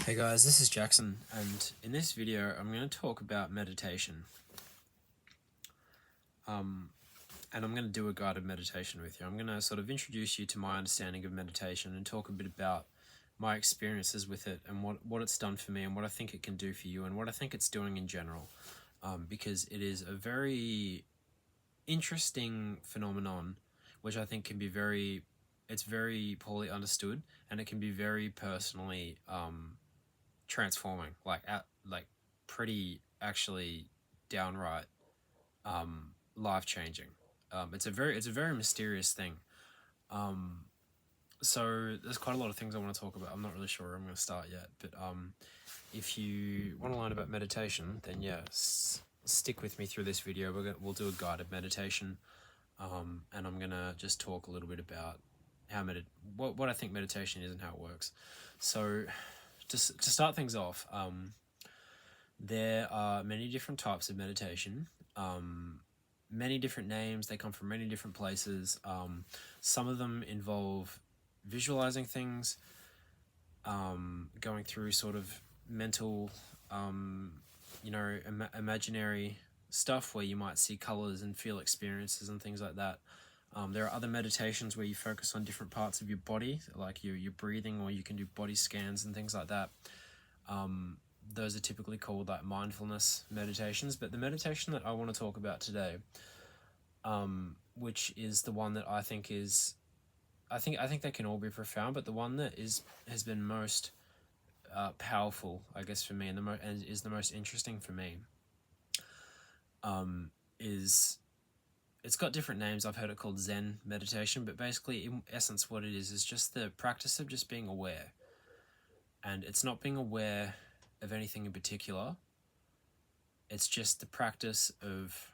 Hey guys, this is Jackson, and in this video I'm going to talk about meditation. And I'm going to do a guided meditation with you. I'm going to sort of introduce you to my understanding of meditation and talk a bit about my experiences with it and what it's done for me and what I think it can do for you and what I think it's doing in general. Because it is a very interesting phenomenon, which I think can be it's very poorly understood, and it can be very personally transforming, like pretty actually downright life changing. It's a very mysterious thing. So there's quite a lot of things I want to talk about. I'm not really sure where I'm going to start yet, but if you want to learn about meditation, then stick with me through this video. We'll do a guided meditation, and I'm gonna just talk a little bit about how what I think meditation is and how it works. So to start things off, there are many different types of meditation, many different names. They come from many different places. Some of them involve visualizing things, going through sort of mental, imaginary stuff where you might see colors and feel experiences and things like that. There are other meditations where you focus on different parts of your body, like your breathing, or you can do body scans and things like that. Those are typically called like mindfulness meditations. But the meditation that I want to talk about today, which is the one that I think they can all be profound, but the one that has been most powerful, I guess, for me, and is the most interesting for me, is, it's got different names. I've heard it called Zen meditation, but basically, in essence, what it is just the practice of just being aware. And it's not being aware of anything in particular. It's just the practice of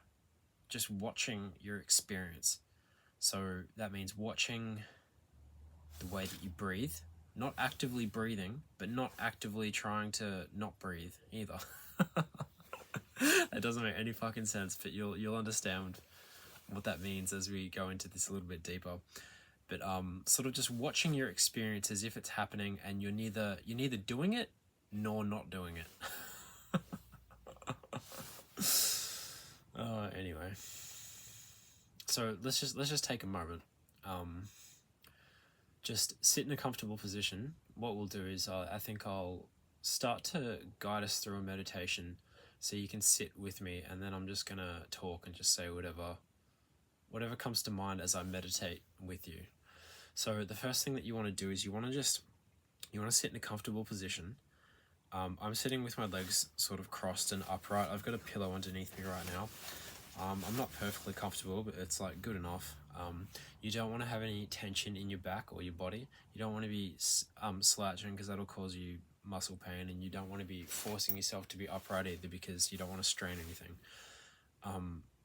just watching your experience. So that means watching the way that you breathe, not actively breathing, but not actively trying to not breathe either. That doesn't make any fucking sense, but you'll understand what that means as we go into this a little bit deeper. But sort of just watching your experience as if it's happening, and you're neither doing it nor not doing it. Anyway, so let's just take a moment. Just sit in a comfortable position. What we'll do is I think I'll start to guide us through a meditation, so you can sit with me, and then I'm just gonna talk and just say whatever comes to mind as I meditate with you. So the first thing that you want to do is you want to sit in a comfortable position. I'm sitting with my legs sort of crossed and upright. I've got a pillow underneath me right now. I'm not perfectly comfortable, but it's like good enough. You don't want to have any tension in your back or your body. You don't want to be slouching, because that'll cause you muscle pain, and you don't want to be forcing yourself to be upright either, because you don't want to strain anything.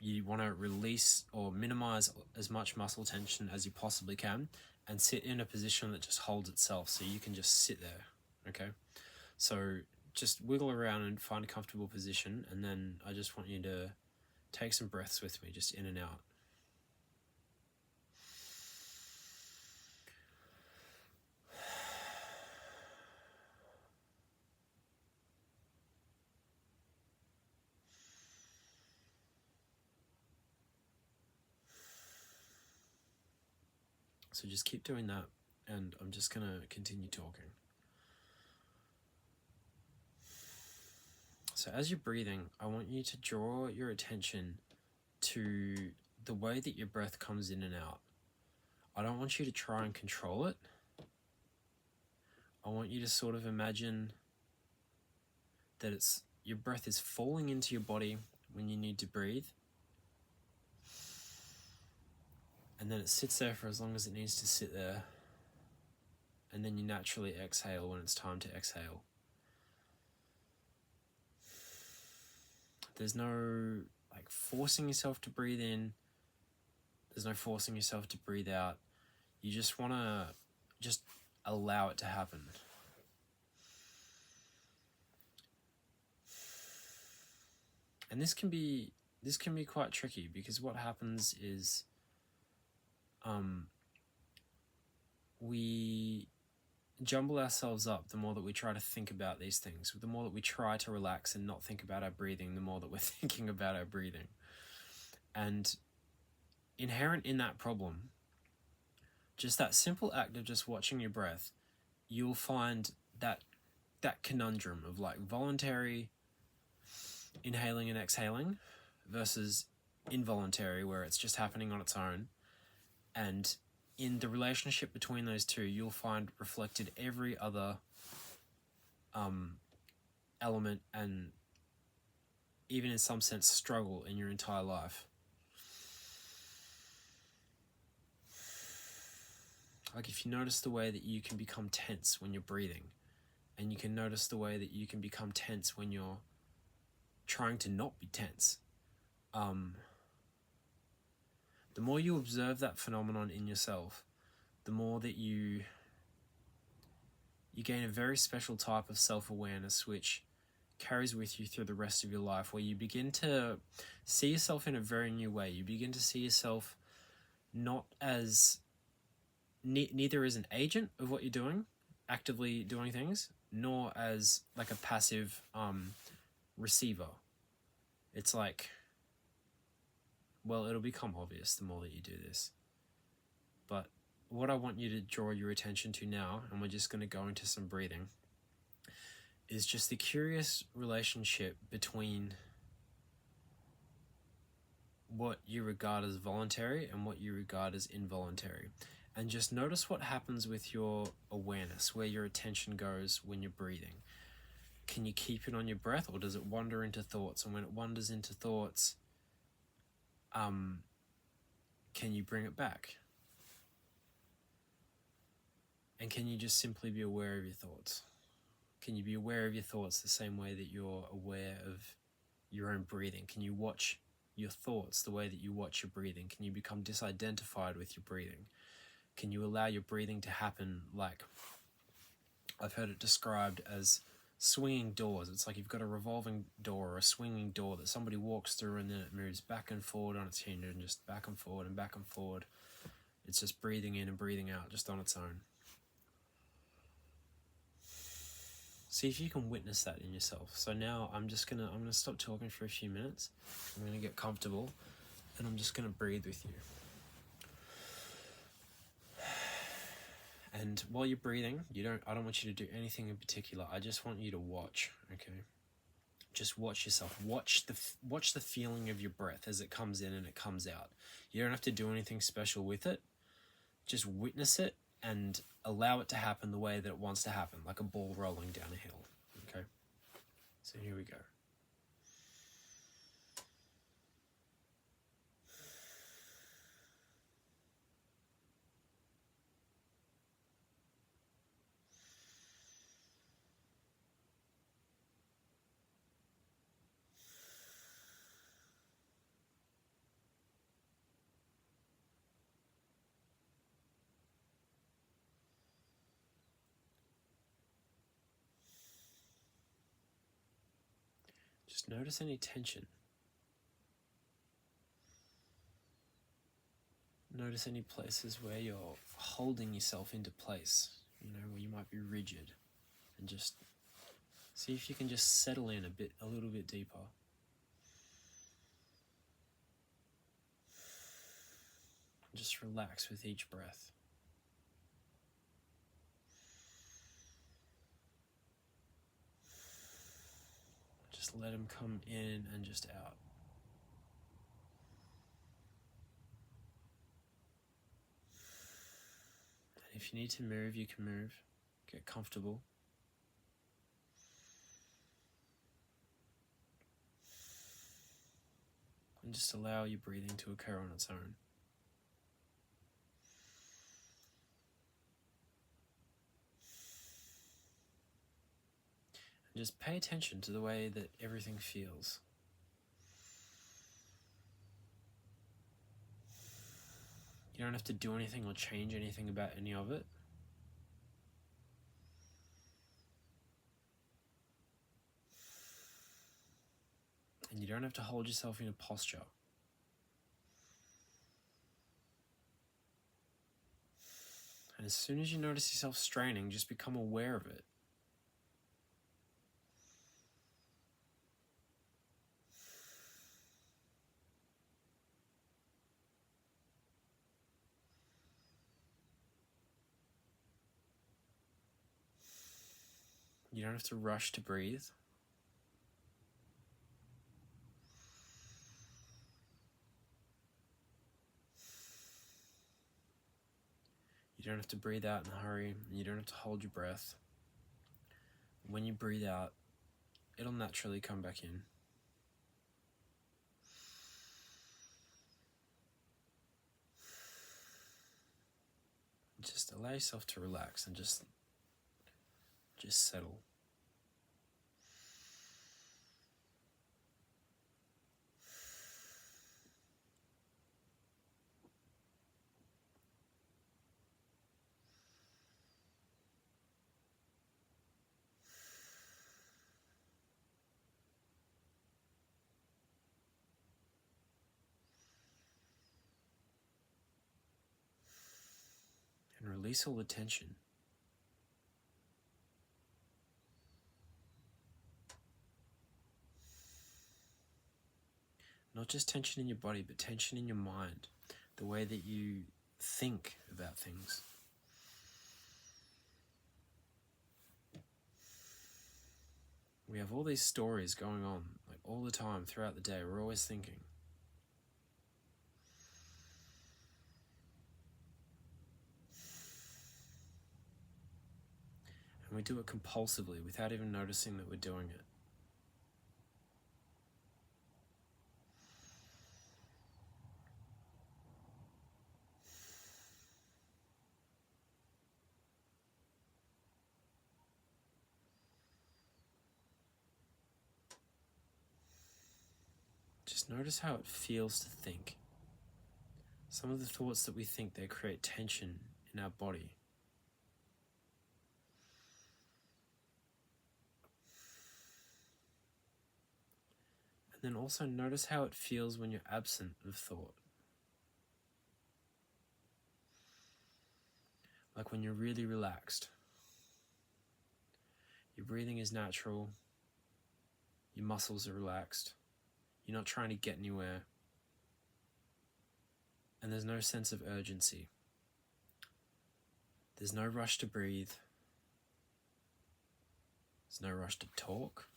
You want to release or minimize as much muscle tension as you possibly can, and sit in a position that just holds itself, so you can just sit there. Okay, so just wiggle around and find a comfortable position, and then I just want you to take some breaths with me, just in and out. So just keep doing that, and I'm just going to continue talking. So as you're breathing, I want you to draw your attention to the way that your breath comes in and out. I don't want you to try and control it. I want you to sort of imagine that your breath is falling into your body when you need to breathe, and then it sits there for as long as it needs to sit there, and then you naturally exhale when it's time to exhale. There's no forcing yourself to breathe in. There's no forcing yourself to breathe out. You just want to just allow it to happen. And this can be quite tricky, because what happens is we jumble ourselves up, the more that we try to think about these things, the more that we try to relax and not think about our breathing, the more that we're thinking about our breathing. And inherent in that problem, just that simple act of just watching your breath, you'll find that conundrum of like voluntary inhaling and exhaling versus involuntary, where it's just happening on its own. And in the relationship between those two, you'll find reflected every other element and even in some sense struggle in your entire life. Like if you notice the way that you can become tense when you're breathing, and you can notice the way that you can become tense when you're trying to not be tense, the more you observe that phenomenon in yourself, the more that you gain a very special type of self-awareness which carries with you through the rest of your life, where you begin to see yourself in a very new way. You begin to see yourself not as neither as an agent of what you're doing, actively doing things, nor as like a passive receiver. It's like, well, it'll become obvious the more that you do this. But what I want you to draw your attention to now, and we're just going to go into some breathing, is just the curious relationship between what you regard as voluntary and what you regard as involuntary. And just notice what happens with your awareness, where your attention goes when you're breathing. Can you keep it on your breath, or does it wander into thoughts? And when it wanders into thoughts, can you bring it back? And can you just simply be aware of your thoughts? Can you be aware of your thoughts the same way that you're aware of your own breathing? Can you watch your thoughts the way that you watch your breathing? Can you become disidentified with your breathing? Can you allow your breathing to happen like, I've heard it described as swinging doors. It's like you've got a revolving door or a swinging door that somebody walks through, and then it moves back and forward on its hinge and just back and forward and back and forward. It's just breathing in and breathing out just on its own. See if you can witness that in yourself. So now I'm gonna stop talking for a few minutes. I'm gonna get comfortable, and I'm just gonna breathe with you. And while you're breathing, I don't want you to do anything in particular. I just want you to watch, okay? Just watch yourself. Watch the feeling of your breath as it comes in and it comes out. You don't have to do anything special with it. Just witness it and allow it to happen the way that it wants to happen, like a ball rolling down a hill, okay? So here we go. Just notice any tension. Notice any places where you're holding yourself into place, where you might be rigid, and just see if you can just settle in a little bit deeper. Just relax with each breath. Just let them come in and just out. And if you need to move, you can move. Get comfortable. And just allow your breathing to occur on its own. And just pay attention to the way that everything feels. You don't have to do anything or change anything about any of it. And you don't have to hold yourself in a posture. And And as soon as you notice yourself straining, just become aware of it. You don't have to rush to breathe. You don't have to breathe out in a hurry. You don't have to hold your breath. When you breathe out, it'll naturally come back in. Just allow yourself to relax and just settle. And release all the tension. Not just tension in your body, but tension in your mind. The way that you think about things. We have all these stories going on, like all the time throughout the day. We're always thinking. And we do it compulsively without even noticing that we're doing it. Just notice how it feels to think. Some of the thoughts that we think, they create tension in our body. And then also notice how it feels when you're absent of thought. Like when you're really relaxed. Your breathing is natural. Your muscles are relaxed. You're not trying to get anywhere. And there's no sense of urgency. There's no rush to breathe. There's no rush to talk.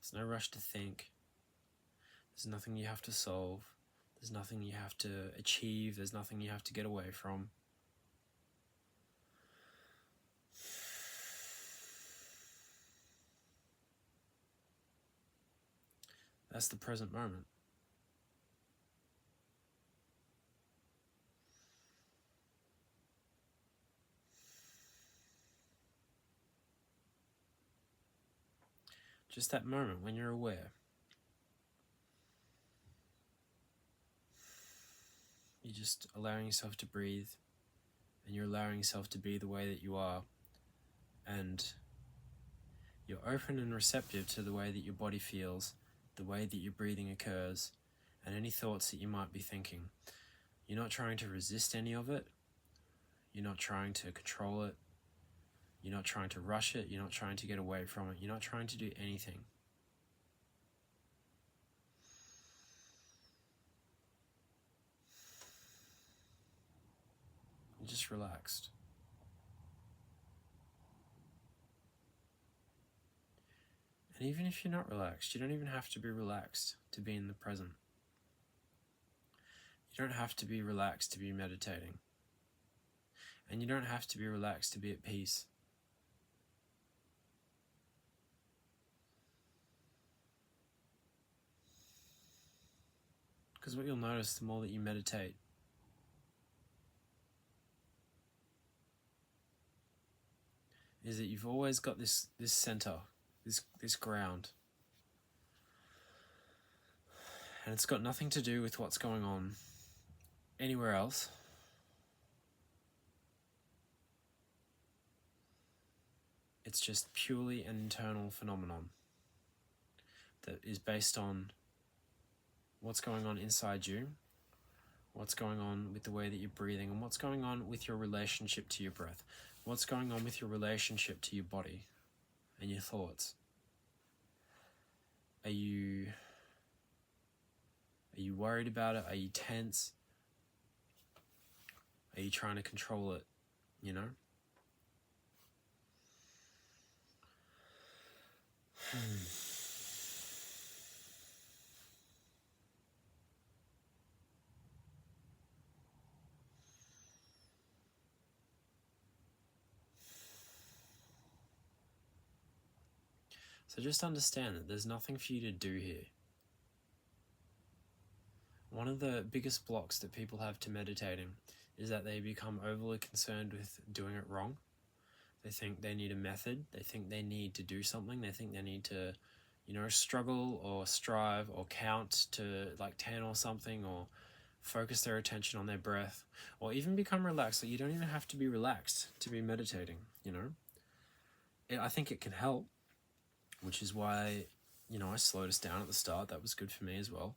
There's no rush to think. There's nothing you have to solve. There's nothing you have to achieve. There's nothing you have to get away from. That's the present moment. Just that moment when you're aware. You're just allowing yourself to breathe, and you're allowing yourself to be the way that you are, and you're open and receptive to the way that your body feels, the way that your breathing occurs, and any thoughts that you might be thinking. You're not trying to resist any of it. You're not trying to control it. You're not trying to rush it. You're not trying to get away from it. You're not trying to do anything. You're just relaxed. And even if you're not relaxed, you don't even have to be relaxed to be in the present. You don't have to be relaxed to be meditating. And you don't have to be relaxed to be at peace. Because what you'll notice the more that you meditate, is that you've always got this center, this ground. And it's got nothing to do with what's going on anywhere else. It's just purely an internal phenomenon that is based on what's going on inside you, What's going on with the way that you're breathing, and what's going on with your relationship to your breath? What's going on with your relationship to your body and your thoughts? Are you worried about it? Are you tense? Are you trying to control it, you know? So just understand that there's nothing for you to do here. One of the biggest blocks that people have to meditating is that they become overly concerned with doing it wrong. They think they need a method. They think they need to do something. They think they need to, struggle or strive or count to like 10 or something, or focus their attention on their breath, or even become relaxed. Like, you don't even have to be relaxed to be meditating, I think it can help, which is why, I slowed us down at the start. That was good for me as well.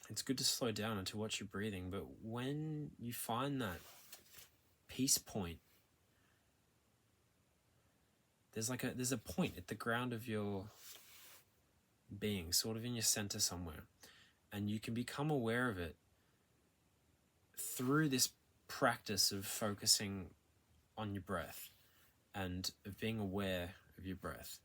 It's good to slow down and to watch your breathing, but when you find that peace point, there's a point at the ground of your being, sort of in your center somewhere, and you can become aware of it through this practice of focusing on your breath and of being aware of your breath.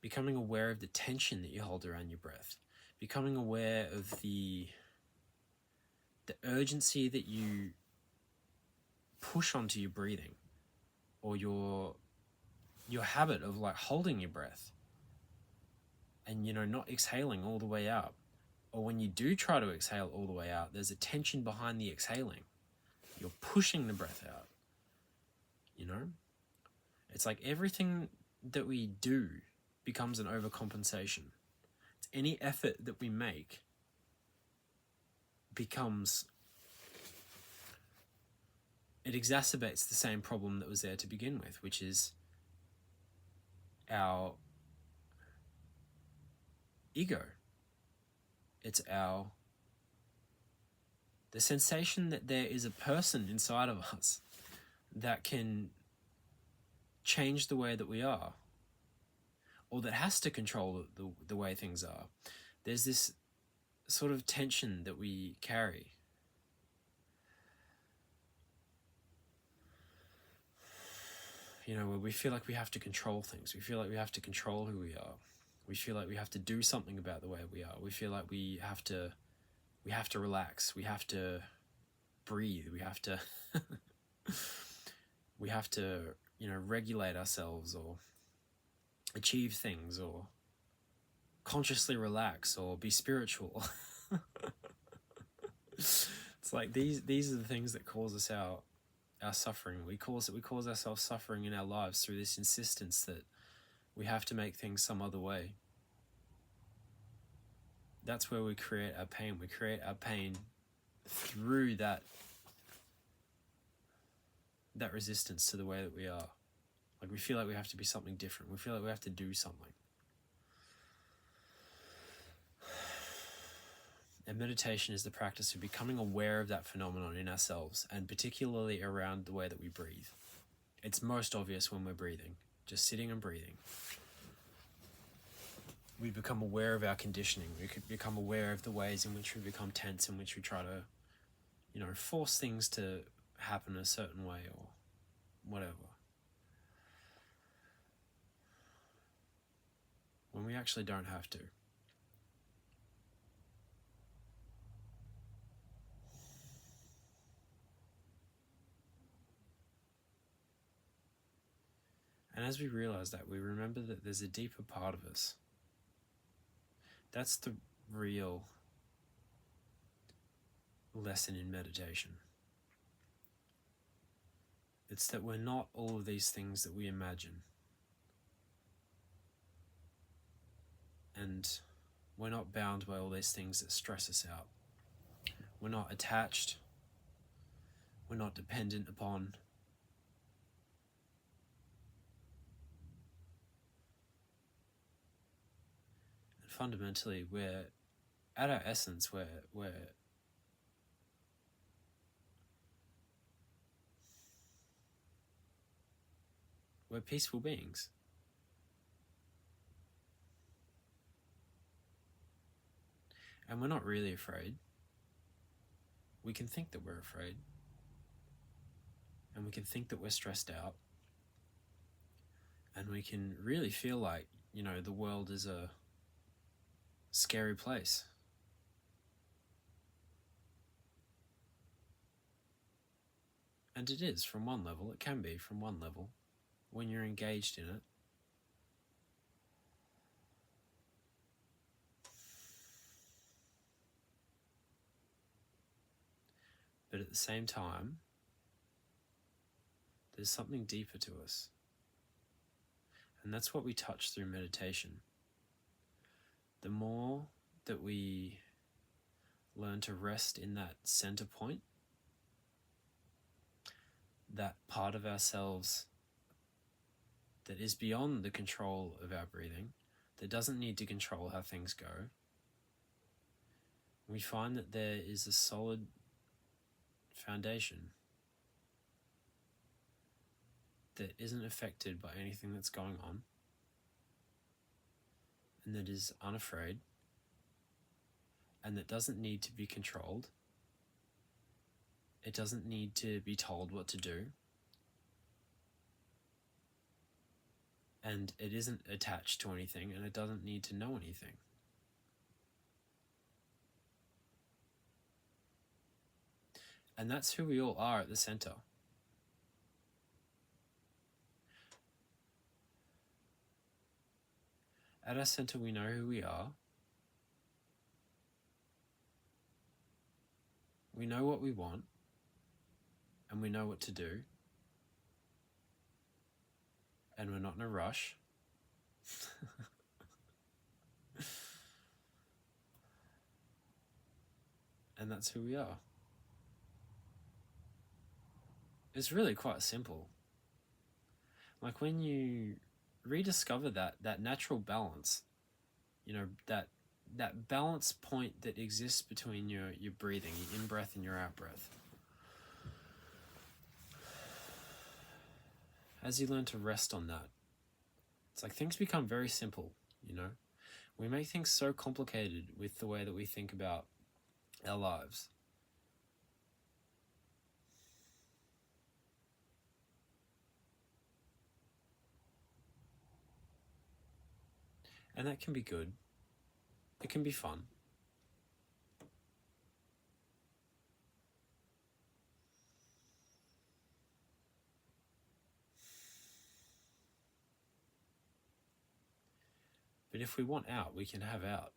Becoming aware of the tension that you hold around your breath. Becoming aware of the urgency that you push onto your breathing, or your habit of like holding your breath and not exhaling all the way out. Or when you do try to exhale all the way out, there's a tension behind the exhaling. You're pushing the breath out. It's like everything that we do becomes an overcompensation. It's any effort that we make it exacerbates the same problem that was there to begin with, which is our ego. It's the sensation that there is a person inside of us that can change the way that we are, or that has to control the way things are. There's this sort of tension that we carry. Where we feel like we have to control things. We feel like we have to control who we are. We feel like we have to do something about the way we are. We feel like we have to relax. We have to breathe. We have to regulate ourselves, or achieve things, or consciously relax, or be spiritual. It's like these are the things that cause us our suffering. We cause ourselves suffering in our lives through this insistence that we have to make things some other way. That's where we create our pain. We create our pain through that resistance to the way that we are. Like, we feel like we have to be something different. We feel like we have to do something. And meditation is the practice of becoming aware of that phenomenon in ourselves, and particularly around the way that we breathe. It's most obvious when we're breathing, just sitting and breathing. We become aware of our conditioning. We could become aware of the ways in which we become tense, in which we try to, force things to happen a certain way, or whatever. When we actually don't have to. And as we realize that, we remember that there's a deeper part of us. That's the real lesson in meditation. It's that we're not all of these things that we imagine. And we're not bound by all these things that stress us out. We're not attached. We're not dependent upon. fundamentally, we're at our essence, we're peaceful beings. And we're not really afraid. We can think that we're afraid. And we can think that we're stressed out. And we can really feel like, the world is a scary place. And it is from one level. It can be from one level when you're engaged in it. But at the same time, there's something deeper to us. And that's what we touch through meditation. The more that we learn to rest in that center point, that part of ourselves that is beyond the control of our breathing, that doesn't need to control how things go, we find that there is a solid foundation that isn't affected by anything that's going on, and that is unafraid, and that doesn't need to be controlled. It doesn't need to be told what to do. And it isn't attached to anything, and it doesn't need to know anything. And that's who we all are at the center. At our center, we know who we are. We know what we want, and we know what to do. And we're not in a rush. And that's who we are. It's really quite simple. Like when you rediscover that natural balance, that balance point that exists between your breathing, your in-breath and your out-breath. As you learn to rest on that, it's like things become very simple, We make things so complicated with the way that we think about our lives. And that can be good. It can be fun. But if we want out, we can have out.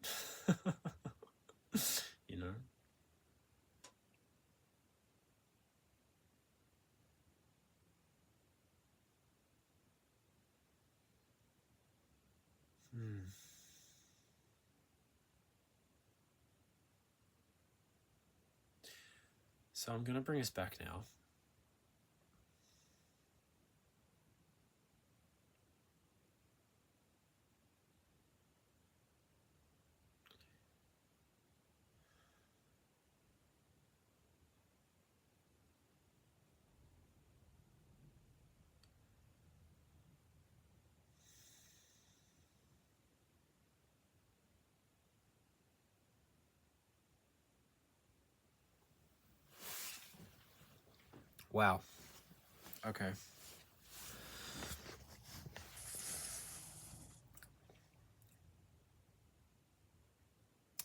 So I'm going to bring us back now. Wow. Okay.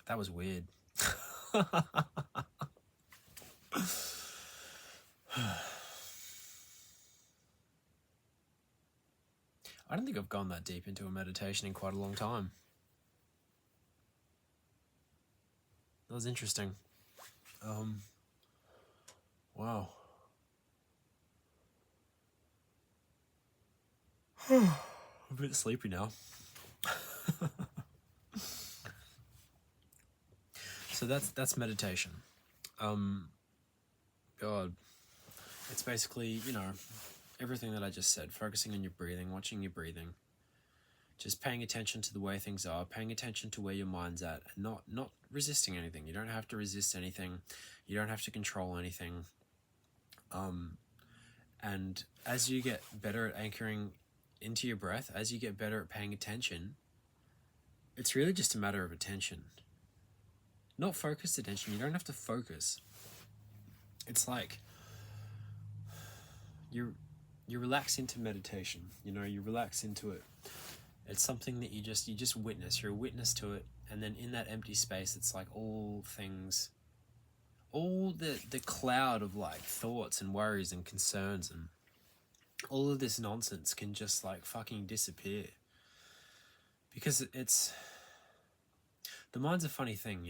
That was weird. I don't think I've gone that deep into a meditation in quite a long time. That was interesting. Wow. I'm a bit sleepy now. So that's meditation. God, it's basically, everything that I just said, focusing on your breathing, watching your breathing, Just paying attention to the way things are, paying attention to where your mind's at, and not resisting anything. You don't have to resist anything. You don't have to control anything. And as you get better at anchoring into your breath, as you get better at paying attention, it's really just a matter of attention. Not focused attention. You don't have to focus. It's like you relax into meditation. You relax into it. It's something that you just witness. You're a witness to it, and then in that empty space, it's like all things, all the cloud of like thoughts and worries and concerns and all of this nonsense can just like fucking disappear. Because the mind's a funny thing,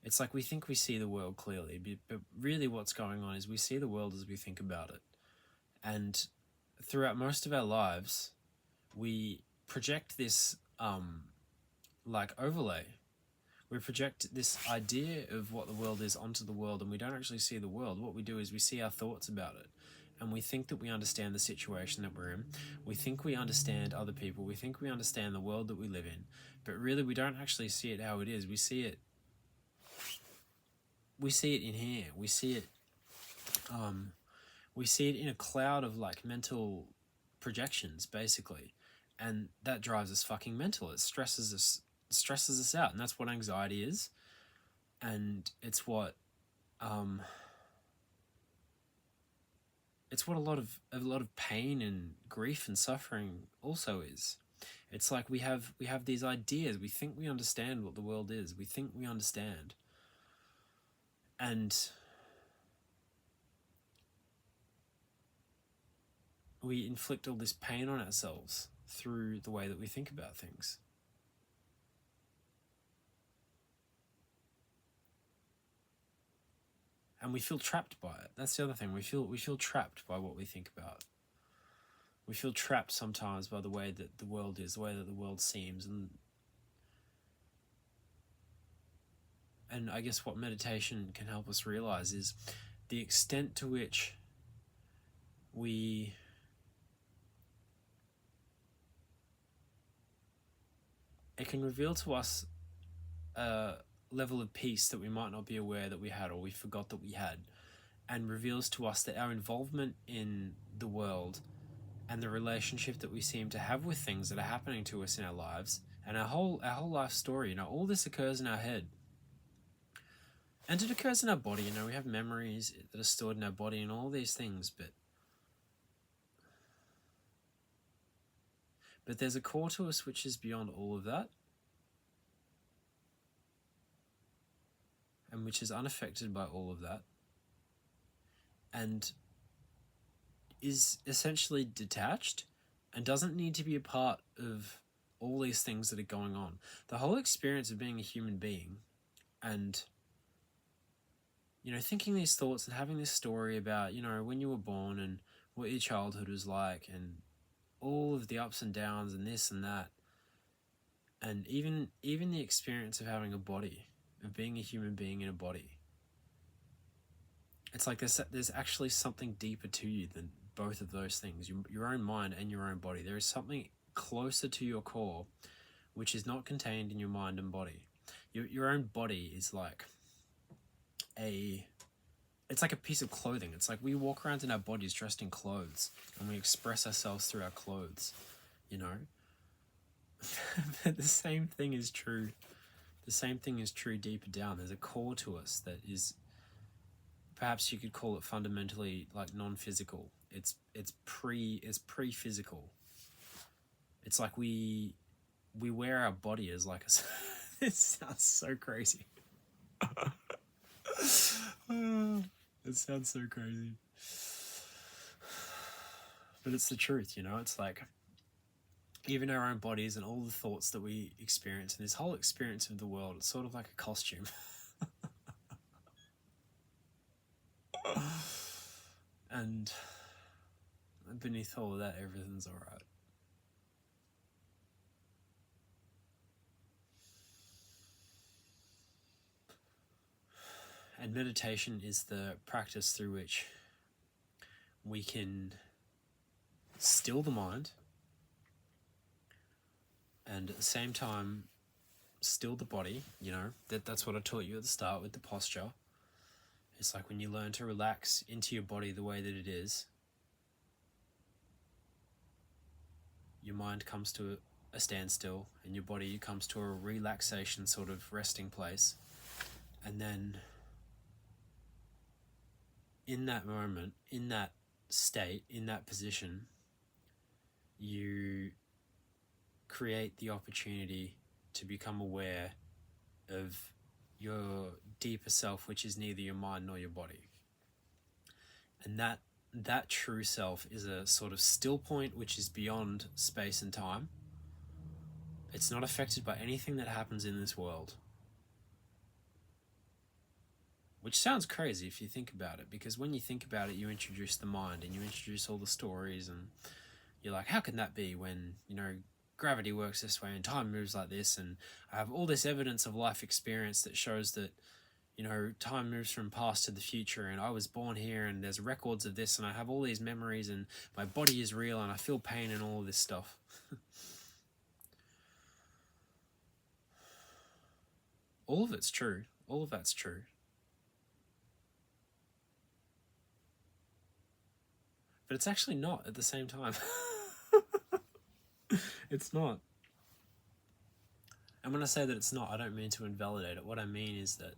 It's like we think we see the world clearly, but really what's going on is we see the world as we think about it. And throughout most of our lives, we project this like overlay. We project this idea of what the world is onto the world, and we don't actually see the world. What we do is we see our thoughts about it, and we think that we understand the situation that we're in. We think we understand other people. We think we understand the world that we live in, but really we don't actually see it how it is. We see it in here. We see it in a cloud of like mental projections, basically. And that drives us fucking mental. It stresses us out, and that's what anxiety is. And it's what a lot of pain and grief and suffering also is. It's like we have these ideas. We think we understand what the world is. We think we understand. And we inflict all this pain on ourselves through the way that we think about things. And we feel trapped by it. That's the other thing. We feel trapped by what we think about. We feel trapped sometimes by the way that the world is, the way that the world seems. And I guess what meditation can help us realize is the extent to which it can reveal to us a level of peace that we might not be aware that we had, or we forgot that we had, and reveals to us that our involvement in the world and the relationship that we seem to have with things that are happening to us in our lives and our whole life story, all this occurs in our head. And it occurs in our body, we have memories that are stored in our body and all these things, but there's a core to us which is beyond all of that, and which is unaffected by all of that, and is essentially detached and doesn't need to be a part of all these things that are going on. The whole experience of being a human being and thinking these thoughts and having this story about, when you were born and what your childhood was like and all of the ups and downs and this and that, and even the experience of having a body, of being a human being in a body. It's like there's actually something deeper to you than both of those things, your own mind and your own body. There is something closer to your core which is not contained in your mind and body. Your own body is like it's like a piece of clothing. It's like we walk around in our bodies dressed in clothes and we express ourselves through our clothes, But the same thing is true. The same thing is true deeper down. There's a core to us that is, perhaps you could call it fundamentally like non-physical. It's pre-physical. It's like we wear our body as like a. This sounds so crazy. It sounds so crazy. But it's the truth, It's like even our own bodies and all the thoughts that we experience and this whole experience of the world, it's sort of like a costume. And beneath all of that, everything's all right. And meditation is the practice through which we can still the mind and at the same time still the body, you know, that's what I taught you at the start with the posture. It's like when you learn to relax into your body the way that it is, your mind comes to a standstill and your body comes to a relaxation sort of resting place. And then in that moment, in that state, in that position, you create the opportunity to become aware of your deeper self, which is neither your mind nor your body. And that true self is a sort of still point which is beyond space and time. It's not affected by anything that happens in this world. Which sounds crazy if you think about it, because when you think about it, you introduce the mind and you introduce all the stories, and you're like, how can that be when, you know, gravity works this way and time moves like this, and I have all this evidence of life experience that shows that, you know, time moves from past to the future, and I was born here and there's records of this, and I have all these memories, and my body is real, and I feel pain and all of this stuff. All of it's true. All of that's true. But it's actually not at the same time. It's not. And when I say that it's not, I don't mean to invalidate it. What I mean is that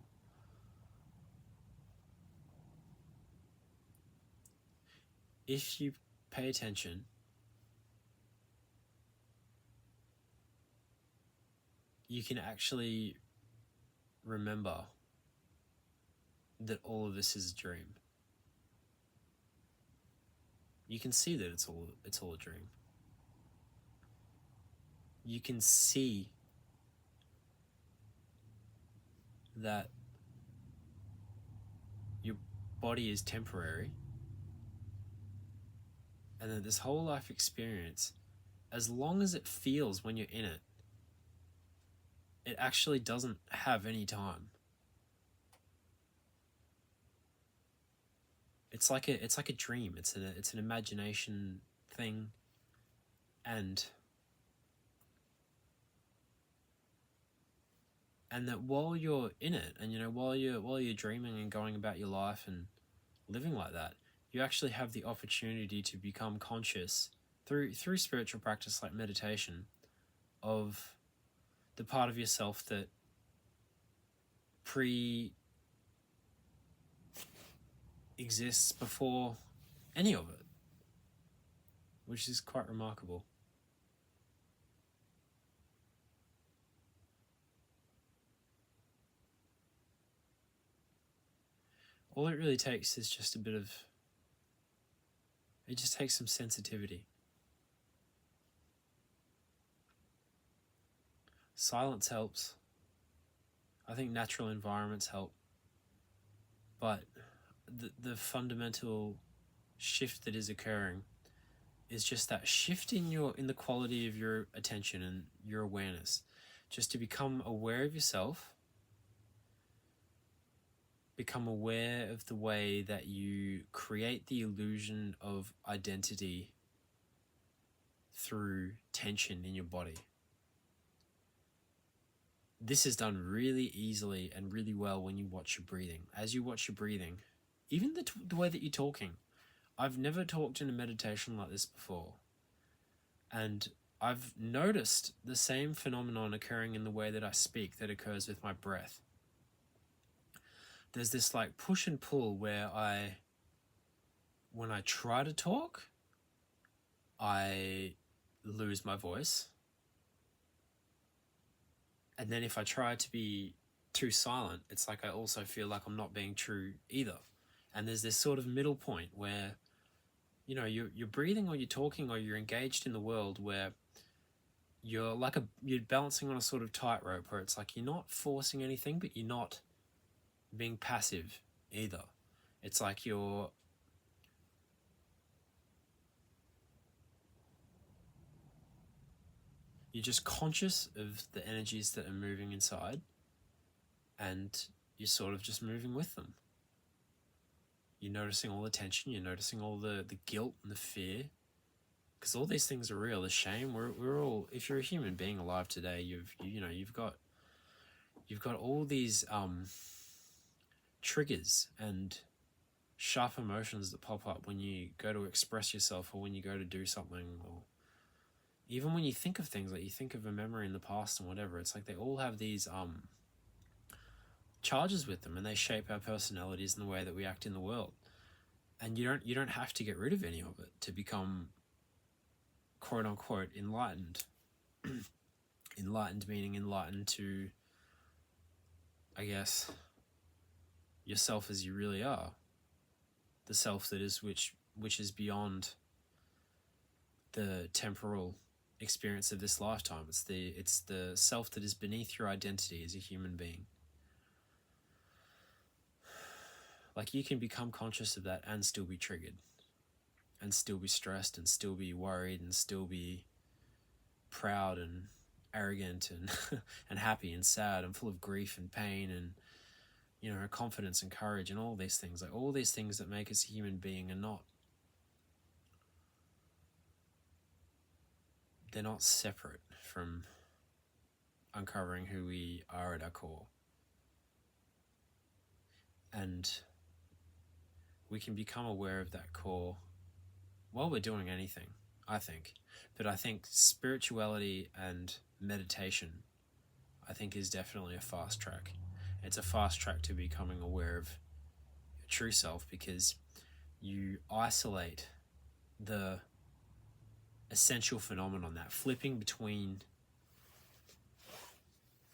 if you pay attention, you can actually remember that all of this is a dream. You can see that it's all a dream. You can see that your body is temporary, and that this whole life experience, as long as it feels when you're in it, it actually doesn't have any time. It's like a dream. It's an imagination thing, and that while you're in it, and you know, while you're dreaming and going about your life and living like that, you actually have the opportunity to become conscious through spiritual practice like meditation of the part of yourself that exists before any of it, which is quite remarkable. All it really takes is just it just takes some sensitivity. Silence helps. I think natural environments help. But the fundamental shift that is occurring is just that shift in the quality of your attention and your awareness, just to become aware of yourself, become aware of the way that you create the illusion of identity through tension in your body. This is done really easily and really well when you watch your breathing. As you watch your breathing, even the way that you're talking. I've never talked in a meditation like this before. And I've noticed the same phenomenon occurring in the way that I speak that occurs with my breath. There's this like push and pull where when I try to talk, I lose my voice. And then if I try to be too silent, it's like I also feel like I'm not being true either. And there's this sort of middle point where, you know, you're breathing or you're talking or you're engaged in the world where you're balancing on a sort of tightrope where it's like you're not forcing anything, but you're not being passive either. It's like you're just conscious of the energies that are moving inside, and you're sort of just moving with them. You're noticing all the tension, you're noticing all the guilt and the fear, because all these things are real. The shame, we're all, if you're a human being alive today, you've got all these triggers and sharp emotions that pop up when you go to express yourself, or when you go to do something, or even when you think of things, like you think of a memory in the past and whatever. It's like they all have these charges with them, and they shape our personalities and the way that we act in the world. And you don't have to get rid of any of it to become quote unquote enlightened. Enlightened meaning enlightened to, I guess, yourself as you really are. The self that is which is beyond the temporal experience of this lifetime. It's the self that is beneath your identity as a human being. Like, you can become conscious of that and still be triggered, and still be stressed, and still be worried, and still be proud and arrogant and and happy and sad and full of grief and pain and, you know, confidence and courage and all these things. Like, all these things that make us a human being are not, they're not separate from uncovering who we are at our core. And we can become aware of that core while we're doing anything, I think. But I think spirituality and meditation, I think, is definitely a fast track. It's a fast track to becoming aware of your true self, because you isolate the essential phenomenon, that flipping between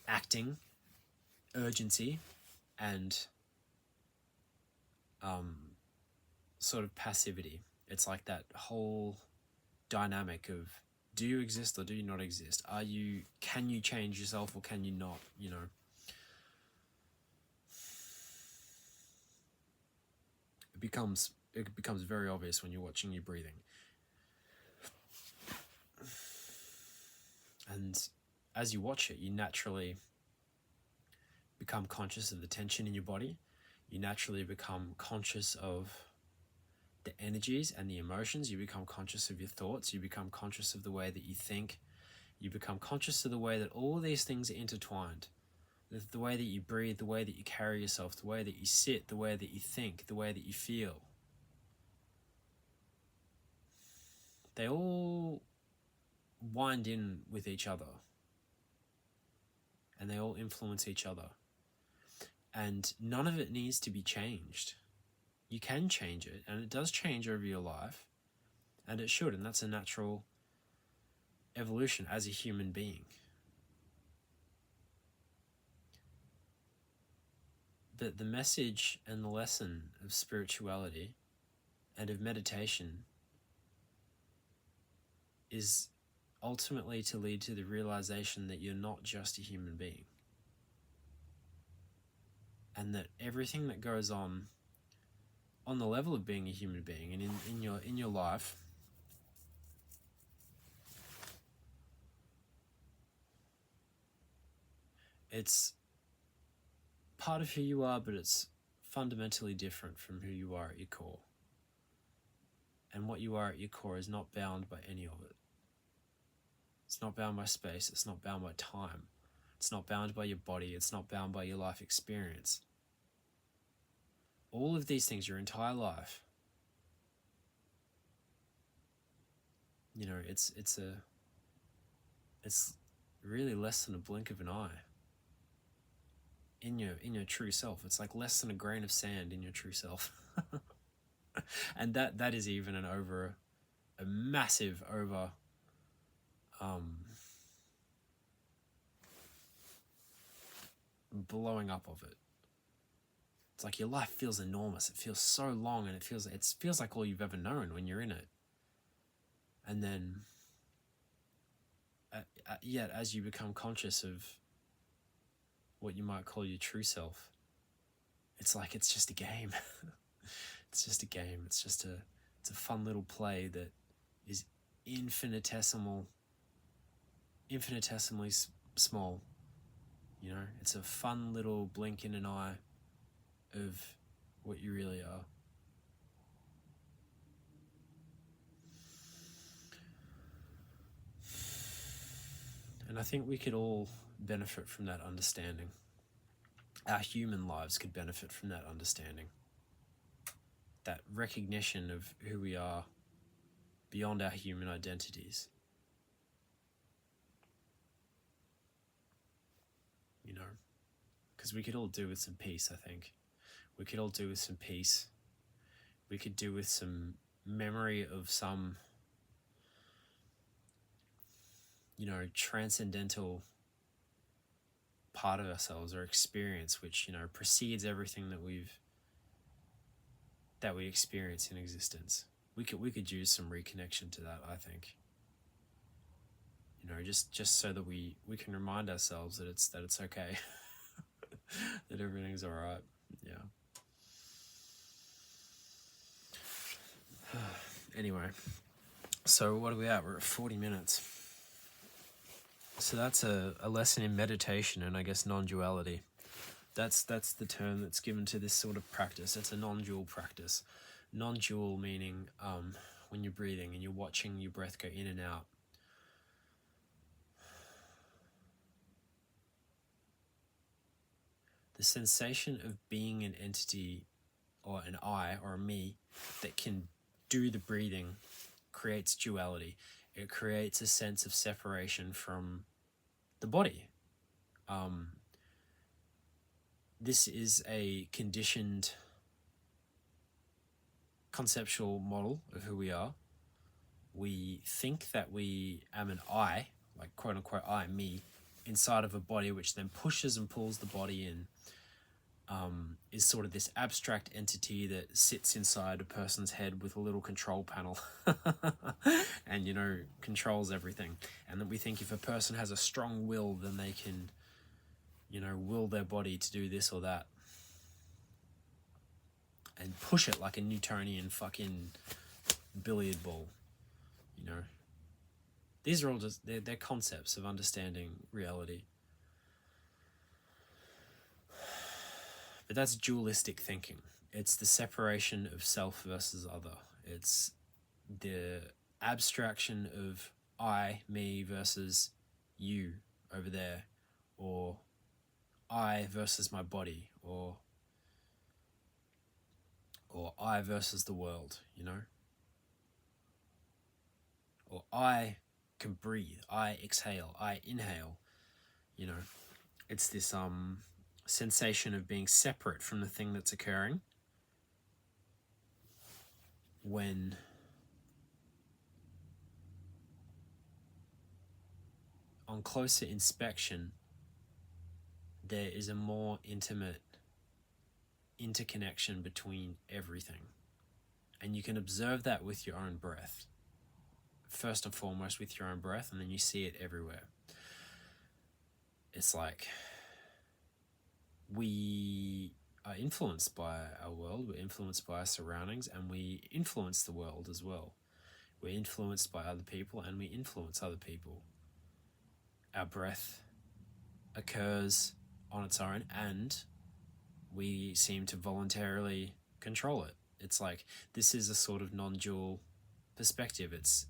acting, urgency, and sort of passivity. It's like that whole dynamic of, do you exist or do you not exist? Can you change yourself or can you not? You know, it becomes very obvious when you're watching your breathing. And as you watch it, you naturally become conscious of the tension in your body. You naturally become conscious of the energies and the emotions. You become conscious of your thoughts. You become conscious of the way that you think. You become conscious of the way that all these things are intertwined. The way that you breathe, the way that you carry yourself, the way that you sit, the way that you think, the way that you feel. They all wind in with each other, and they all influence each other. And none of it needs to be changed. You can change it, and it does change over your life, and it should, and that's a natural evolution as a human being. But the message and the lesson of spirituality and of meditation is ultimately to lead to the realization that you're not just a human being, and that everything that goes on the level of being a human being and in your life it's part of who you are, but it's fundamentally different from who you are at your core. And what you are at your core is not bound by any of it. It's not bound by space. It's not bound by time. It's not bound by your body. It's not bound by your life experience. All of these things, your entire life, you know, it's really less than a blink of an eye in your true self. It's like less than a grain of sand in your true self. And that is even a massive blowing up of it. It's like your life feels enormous. It feels so long, and it feels like all you've ever known when you're in it. And then yet as you become conscious of what you might call your true self, it's like it's just a game. It's just a game. It's a fun little play that is infinitesimally small. You know, it's a fun little blink in an eye of what you really are. I think we could all benefit from that understanding. Our human lives could benefit from that understanding. That recognition of who we are beyond our human identities. You know, because we could all do with some peace, I think. We could all do with some peace. We could do with some memory of some, you know, transcendental part of ourselves or experience which, you know, precedes everything that we experience in existence. We could use some reconnection to that, I think. You know, just so that we can remind ourselves that it's okay. That everything's all right. Yeah. Anyway, so what are we at? We're at 40 minutes. So that's a lesson in meditation and I guess non-duality. That's the term that's given to this sort of practice. It's a non-dual practice. Non-dual meaning when you're breathing and you're watching your breath go in and out. The sensation of being an entity or an I or a me that can do the breathing creates duality. It creates a sense of separation from the body. This is a conditioned conceptual model of who we are. We think that we am an I, like quote unquote I, me, inside of a body which then pushes and pulls the body in. Is sort of this abstract entity that sits inside a person's head with a little control panel and, you know, controls everything. And then we think if a person has a strong will, then they can, you know, will their body to do this or that and push it like a Newtonian fucking billiard ball, you know. These are all just, they're concepts of understanding reality. But that's dualistic thinking. It's the separation of self versus other. It's the abstraction of I, me versus you over there, or I versus my body, or I versus the world, you know? Or I can breathe, I exhale, I inhale, you know? It's this sensation of being separate from the thing that's occurring when on closer inspection there is a more intimate interconnection between everything. And you can observe that with your own breath. First and foremost with your own breath, and then you see it everywhere. It's like we are influenced by our world, we're influenced by our surroundings, and we influence the world as well. We're influenced by other people and we influence other people. Our breath occurs on its own and we seem to voluntarily control it. It's like this is a sort of non-dual perspective. It's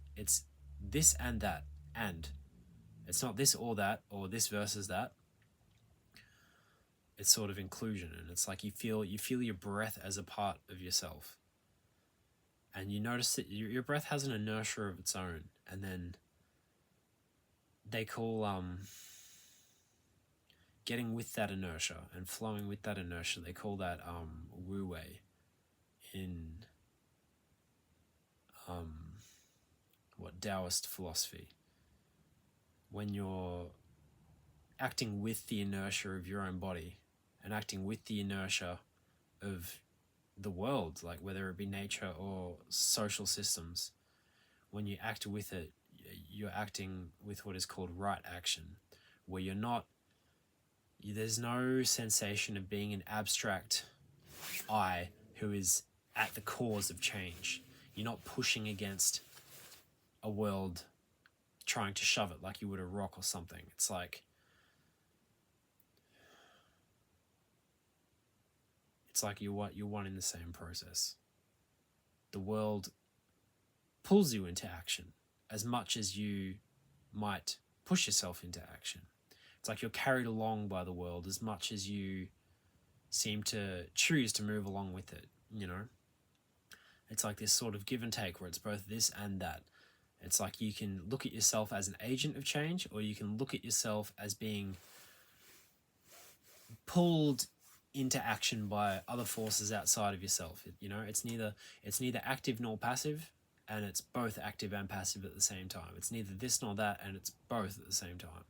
this and that, and it's not this or that or this versus that. It's sort of inclusion, and it's like you feel your breath as a part of yourself, and you notice that your breath has an inertia of its own, and then they call getting with that inertia and flowing with that inertia, they call that wu wei in Taoist philosophy. When you're acting with the inertia of your own body and acting with the inertia of the world, like whether it be nature or social systems, when you act with it, you're acting with what is called right action, where you're not, there's no sensation of being an abstract I who is at the cause of change. You're not pushing against a world trying to shove it like you would a rock or something. It's like you're one in the same process. The world pulls you into action as much as you might push yourself into action. It's like you're carried along by the world as much as you seem to choose to move along with it, you know? It's like this sort of give and take where it's both this and that. It's like you can look at yourself as an agent of change, or you can look at yourself as being pulled into action by other forces outside of yourself. You know, it's neither active nor passive, and it's both active and passive at the same time. It's neither this nor that, and it's both at the same time.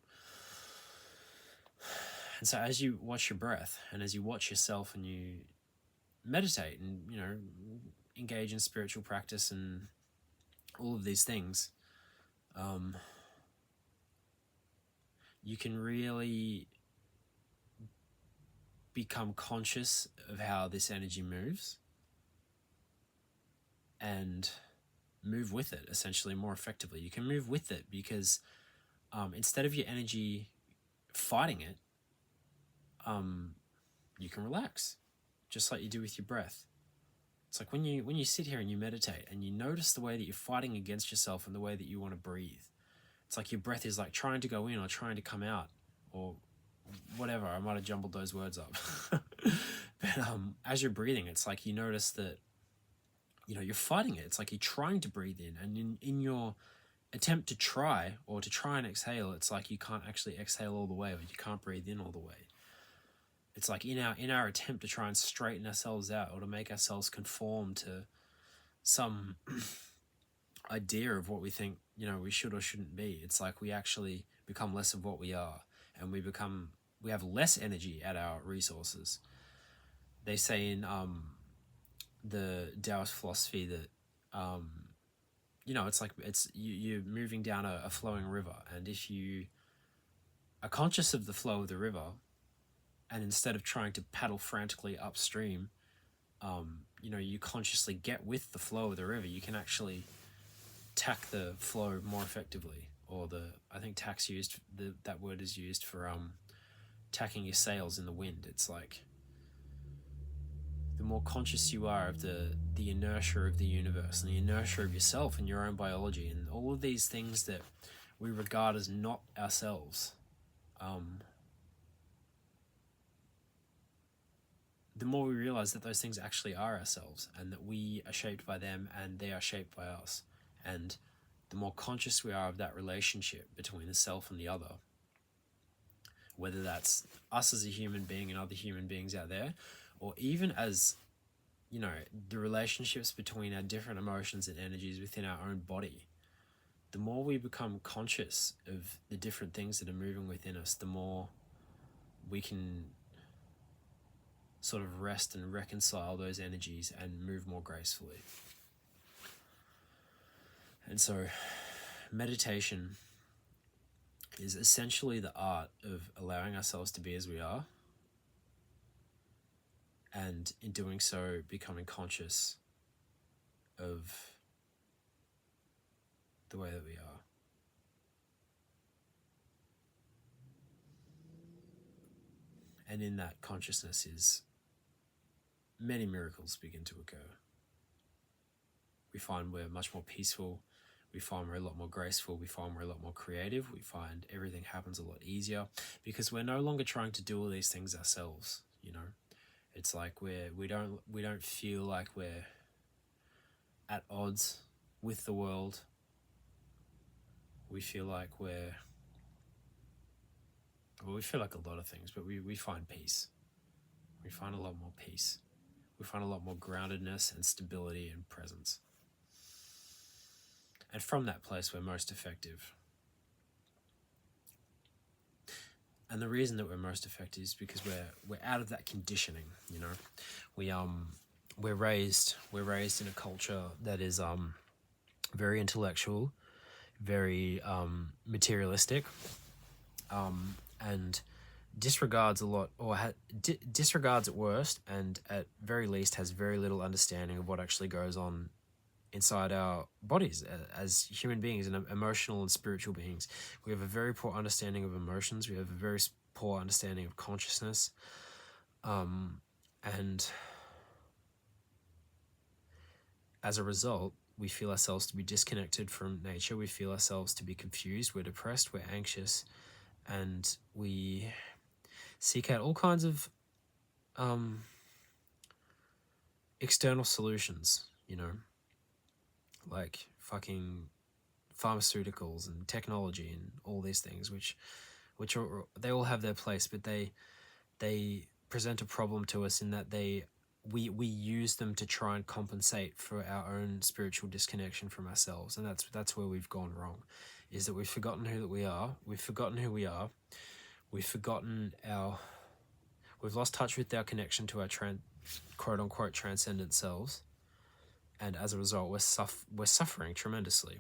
And so as you watch your breath, and as you watch yourself, and you meditate, and, you know, engage in spiritual practice and all of these things, you can really become conscious of how this energy moves and move with it essentially more effectively. You can move with it because instead of your energy fighting it, you can relax, just like you do with your breath. It's like when you sit here and you meditate and you notice the way that you're fighting against yourself and the way that you want to breathe. It's like your breath is like trying to go in or trying to come out or whatever. I might have jumbled those words up. But as you're breathing, it's like you notice that, you know, you're fighting it. It's like you're trying to breathe in, and in your attempt to try and exhale, it's like you can't actually exhale all the way, or you can't breathe in all the way. It's like in our attempt to try and straighten ourselves out, or to make ourselves conform to some idea of what we think, you know, we should or shouldn't be. It's like we actually become less of what we are, and we have less energy at our resources. They say in the Taoist philosophy that you know, it's like you're moving down a flowing river, and if you are conscious of the flow of the river, and instead of trying to paddle frantically upstream, you know, you consciously get with the flow of the river, you can actually tack the flow more effectively. Or I think that word is used for tacking your sails in the wind. It's like the more conscious you are of the inertia of the universe and the inertia of yourself and your own biology and all of these things that we regard as not ourselves, the more we realize that those things actually are ourselves, and that we are shaped by them and they are shaped by us. And the more conscious we are of that relationship between the self and the other, whether that's us as a human being and other human beings out there, or even as, you know, the relationships between our different emotions and energies within our own body, the more we become conscious of the different things that are moving within us, the more we can sort of rest and reconcile those energies and move more gracefully. And so meditation is essentially the art of allowing ourselves to be as we are, and in doing so becoming conscious of the way that we are. And in that consciousness is many miracles begin to occur. We find we're much more peaceful. We find we're a lot more graceful. We find we're a lot more creative. We find everything happens a lot easier because we're no longer trying to do all these things ourselves. You know, it's like we don't feel like we're at odds with the world. We feel like we feel like a lot of things, but we find peace. We find a lot more peace. We find a lot more groundedness and stability and presence. And from that place, we're most effective. And the reason that we're most effective is because we're out of that conditioning. You know, we're raised in a culture that is very intellectual, very materialistic, and disregards a lot, or disregards at worst, and at very least has very little understanding of what actually goes on inside our bodies as human beings and emotional and spiritual beings. We have a very poor understanding of emotions. We have a very poor understanding of consciousness, and as a result, we feel ourselves to be disconnected from nature, we feel ourselves to be confused, we're depressed, we're anxious, and we seek out all kinds of external solutions, you know, like fucking pharmaceuticals and technology and all these things, which are, they all have their place, but they present a problem to us in that we use them to try and compensate for our own spiritual disconnection from ourselves, and that's where we've gone wrong, is that we've forgotten we are, we've lost touch with our connection to our quote unquote transcendent selves, and as a result we're suffering tremendously.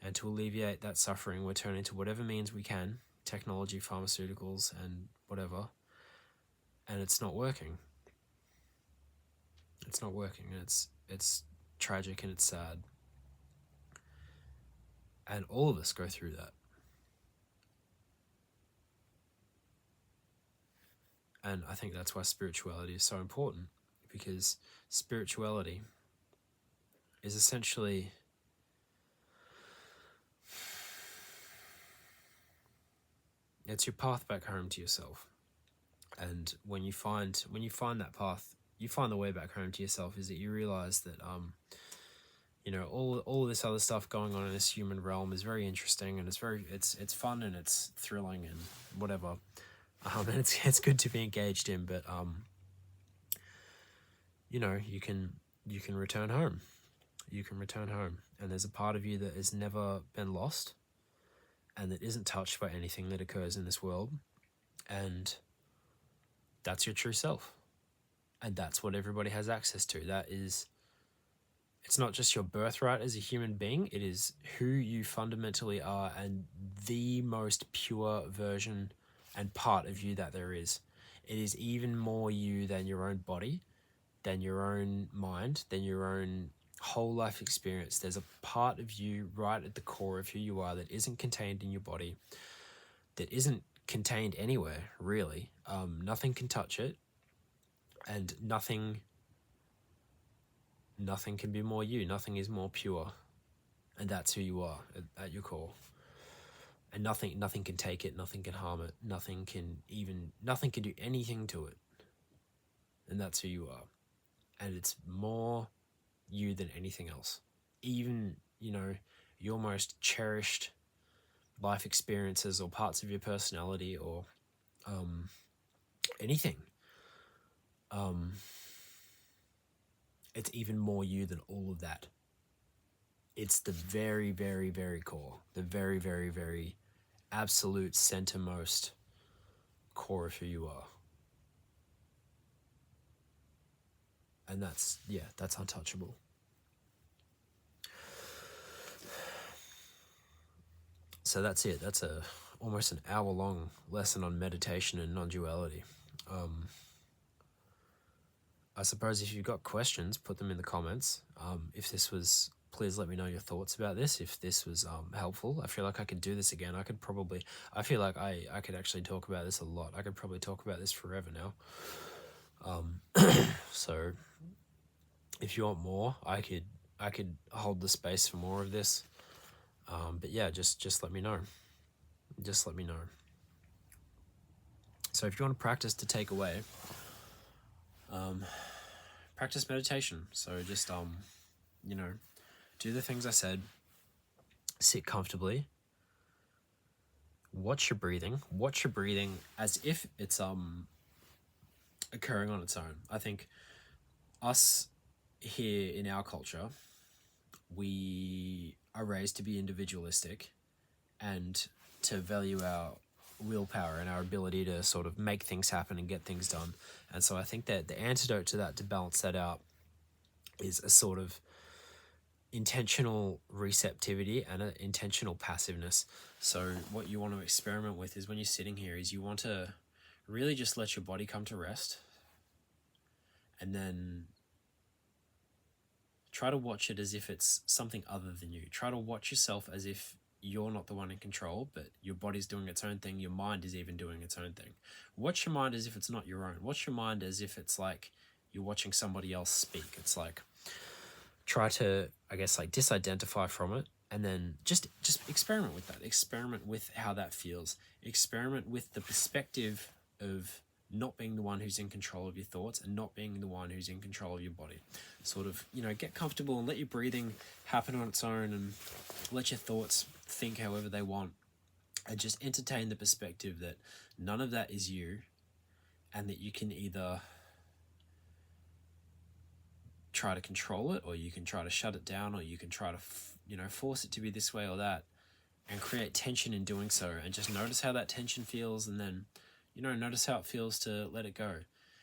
And to alleviate that suffering, we're turning to whatever means we can, technology, pharmaceuticals, and whatever, and it's not working. It's not working, and it's tragic and it's sad. And all of us go through that. And I think that's why spirituality is so important, because spirituality is essentially it's your path back home to yourself. And when you find that path, you find the way back home to yourself, is that you realize that you know, all this other stuff going on in this human realm is very interesting, and it's fun and it's thrilling and whatever, and it's good to be engaged in, but you know, you can return home. And there's a part of you that has never been lost and that isn't touched by anything that occurs in this world, and that's your true self, and that's what everybody has access to. It's not just your birthright as a human being, it is who you fundamentally are, and the most pure version and part of you that there is. It is even more you than your own body, than your own mind, than your own whole life experience. There's a part of you right at the core of who you are that isn't contained in your body, that isn't contained anywhere, really. Nothing can touch it, and nothing can be more you. Nothing is more pure, and that's who you are at your core. And nothing can take it, nothing can harm it, nothing can do anything to it, and that's who you are. And it's more you than anything else. Even, you know, your most cherished life experiences or parts of your personality or anything, it's even more you than all of that. It's the very, very, very core, the very, very, very absolute centermost core of who you are. And that's untouchable. So that's it. That's almost an hour-long lesson on meditation and non-duality. I suppose if you've got questions, put them in the comments. Please let me know your thoughts about this. If this was helpful, I feel like I could do this again. I feel like I could actually talk about this a lot. I could probably talk about this forever now. So if you want more, I could hold the space for more of this. But yeah, just let me know. Just let me know. So if you want to practice to take away, practice meditation. So just you know, do the things I said. Sit comfortably. Watch your breathing. Watch your breathing as if it's occurring on its own. I think us here in our culture, we are raised to be individualistic and to value our willpower and our ability to sort of make things happen and get things done. And so I think that the antidote to that, to balance that out, is a sort of intentional receptivity and an intentional passiveness. So what you want to experiment with is, when you're sitting here, is you want to really just let your body come to rest, and then try to watch it as if it's something other than you. Try to watch yourself as if you're not the one in control, but your body's doing its own thing. Your mind is even doing its own thing. Watch your mind as if it's not your own. Watch your mind as if it's like you're watching somebody else speak. It's like try to, I guess, like disidentify from it, and then just experiment with that. Experiment with how that feels. Experiment with the perspective of not being the one who's in control of your thoughts and not being the one who's in control of your body. Sort of, get comfortable and let your breathing happen on its own, and let your thoughts think however they want, and just entertain the perspective that none of that is you, and that you can either try to control it, or you can try to shut it down, or you can try to force it to be this way or that, and create tension in doing so. And just notice how that tension feels, and then notice how it feels to let it go,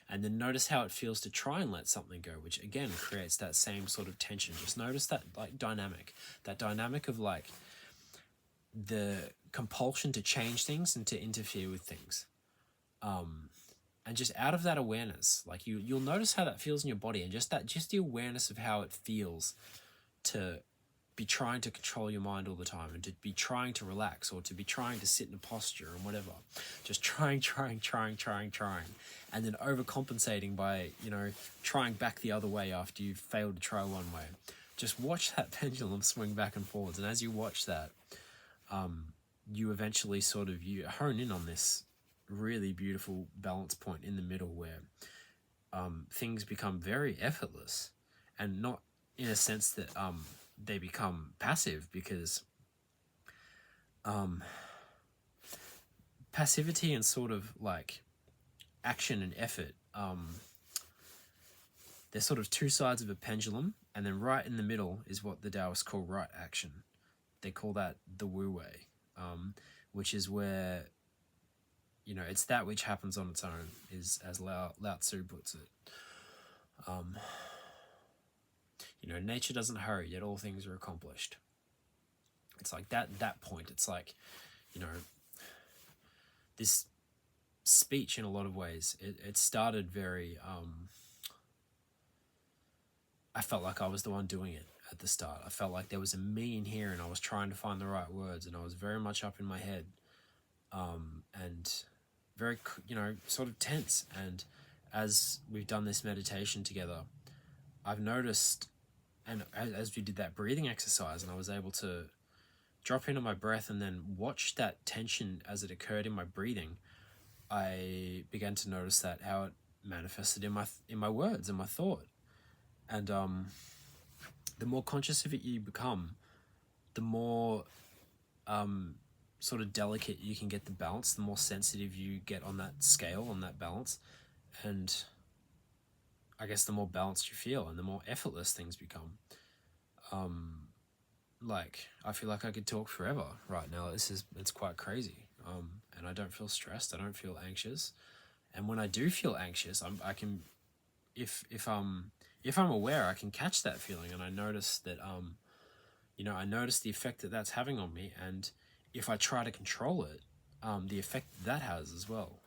and then notice how it feels to try and let something go, which again creates that same sort of tension. Just notice that dynamic of like the compulsion to change things and to interfere with things. And just out of that awareness, like you'll notice how that feels in your body, and just the awareness of how it feels to be trying to control your mind all the time, and to be trying to relax, or to be trying to sit in a posture and whatever, just trying, and then overcompensating by trying back the other way after you've failed to try one way. Just watch that pendulum swing back and forwards, and as you watch that, you eventually you hone in on this really beautiful balance point in the middle, where things become very effortless, and not in a sense that they become passive, because passivity and sort of like action and effort, they're sort of two sides of a pendulum, and then right in the middle is what the Taoists call right action. They call that the Wu Wei, which is where it's that which happens on its own, is as Lao Tzu puts it. Nature doesn't hurry, yet all things are accomplished. It's like that point. It's like, this speech in a lot of ways, it started very, I felt like I was the one doing it at the start. I felt like there was a me in here, and I was trying to find the right words, and I was very much up in my head, and very, sort of tense. And as we've done this meditation together, I've noticed, and as we did that breathing exercise, and I was able to drop into my breath and then watch that tension as it occurred in my breathing, I began to notice that how it manifested in my words and my thought. And the more conscious of it you become, the more sort of delicate you can get the balance, the more sensitive you get on that scale, on that balance, and I guess the more balanced you feel, and the more effortless things become. Like, I feel like I could talk forever right now. It's quite crazy. And I don't feel stressed. I don't feel anxious. And when I do feel anxious, I can, if I'm aware, I can catch that feeling, and I notice that, I notice the effect that that's having on me, and if I try to control it, the effect that has as well.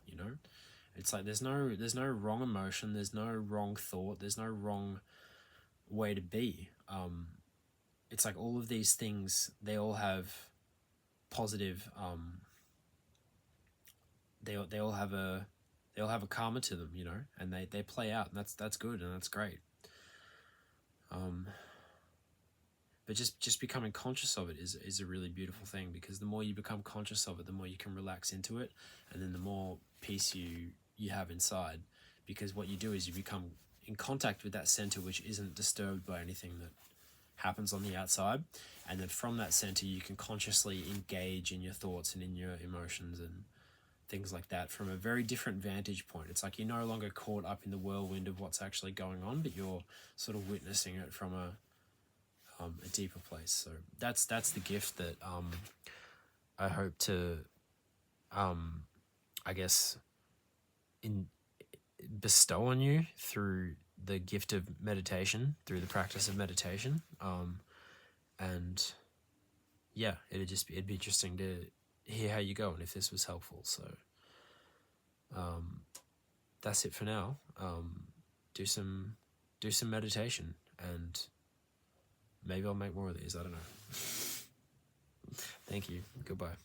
It's like there's no wrong emotion, there's no wrong thought, there's no wrong way to be. It's like all of these things, they all have positive, they all have a karma to them, and they play out, and that's good, and that's great. But just becoming conscious of it is a really beautiful thing, because the more you become conscious of it, the more you can relax into it, and then the more peace you have inside, because what you do is you become in contact with that center, which isn't disturbed by anything that happens on the outside, and then from that center you can consciously engage in your thoughts and in your emotions and things like that from a very different vantage point. It's like you're no longer caught up in the whirlwind of what's actually going on, but you're sort of witnessing it from a deeper place. So that's the gift that I hope to I guess bestow on you through the gift of meditation, through the practice of meditation. And yeah, it'd be interesting to hear how you go, and if this was helpful. So that's it for now. Do some meditation, and maybe I'll make more of these. I don't know. Thank you. Goodbye.